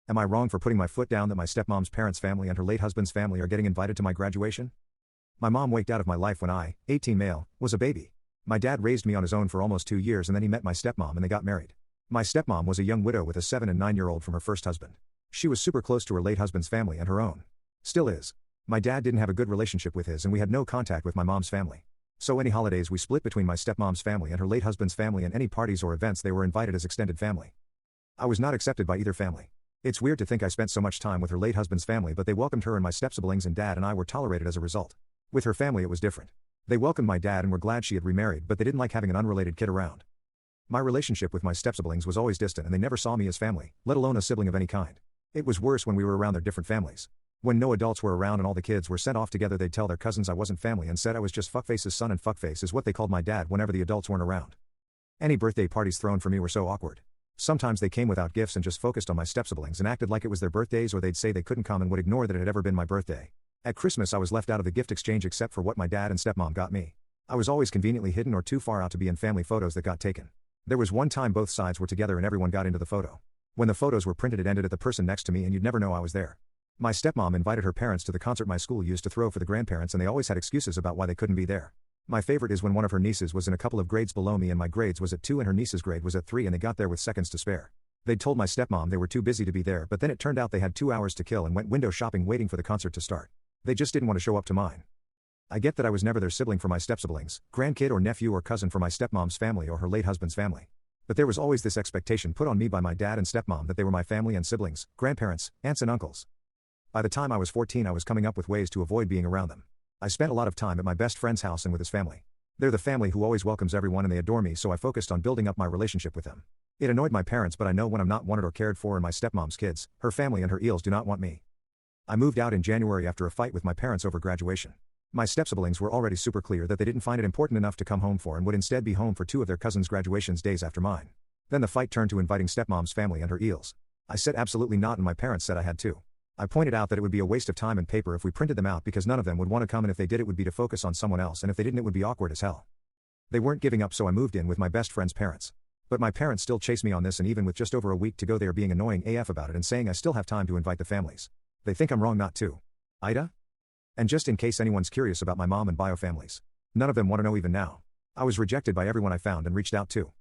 Am I wrong for putting my foot down that my stepmom's parents' family and her late husband's family are getting invited to my graduation? My mom waked out of my life when I, 18 male, was a baby. My dad raised me on his own for almost 2 years and then he met my stepmom and they got married. My stepmom was a young widow with a 7 and 9-year-old from her first husband. She was super close to her late husband's family and her own. Still is. My dad didn't have a good relationship with his and we had no contact with my mom's family. So any holidays we split between my stepmom's family and her late husband's family, and any parties or events they were invited as extended family. I was not accepted by either family. It's weird to think I spent so much time with her late husband's family, but they welcomed her and my step-siblings, and dad and I were tolerated as a result. With her family it was different. They welcomed my dad and were glad she had remarried, but they didn't like having an unrelated kid around. My relationship with my step-siblings was always distant and they never saw me as family, let alone a sibling of any kind. It was worse when we were around their different families. When no adults were around and all the kids were sent off together, they'd tell their cousins I wasn't family and said I was just fuckface's son, and fuckface is what they called my dad whenever the adults weren't around. Any birthday parties thrown for me were so awkward. Sometimes they came without gifts and just focused on my step-siblings and acted like it was their birthdays, or they'd say they couldn't come and would ignore that it had ever been my birthday. At Christmas I was left out of the gift exchange except for what my dad and stepmom got me. I was always conveniently hidden or too far out to be in family photos that got taken. There was one time both sides were together and everyone got into the photo. When the photos were printed it ended at the person next to me and you'd never know I was there. My stepmom invited her parents to the concert my school used to throw for the grandparents, and they always had excuses about why they couldn't be there. My favorite is when one of her nieces was in a couple of grades below me and my grades was at 2 and her niece's grade was at 3, and they got there with seconds to spare. They'd told my stepmom they were too busy to be there, but then it turned out they had 2 hours to kill and went window shopping waiting for the concert to start. They just didn't want to show up to mine. I get that I was never their sibling for my step-siblings, grandkid or nephew or cousin for my stepmom's family or her late husband's family. But there was always this expectation put on me by my dad and stepmom that they were my family and siblings, grandparents, aunts and uncles. By the time I was 14 I was coming up with ways to avoid being around them. I spent a lot of time at my best friend's house and with his family. They're the family who always welcomes everyone and they adore me, so I focused on building up my relationship with them. It annoyed my parents, but I know when I'm not wanted or cared for, and my stepmom's kids, her family and her eels do not want me. I moved out in January after a fight with my parents over graduation. My step-siblings were already super clear that they didn't find it important enough to come home for and would instead be home for 2 of their cousins' graduations days after mine. Then the fight turned to inviting stepmom's family and her eels. I said absolutely not and my parents said I had to. I pointed out that it would be a waste of time and paper if we printed them out because none of them would want to come, and if they did it would be to focus on someone else, and if they didn't it would be awkward as hell. They weren't giving up, so I moved in with my best friend's parents. But my parents still chase me on this, and even with just over a week to go they are being annoying AF about it and saying I still have time to invite the families. They think I'm wrong not to. AITA? And just in case anyone's curious about my mom and bio families, none of them want to know even now. I was rejected by everyone I found and reached out to.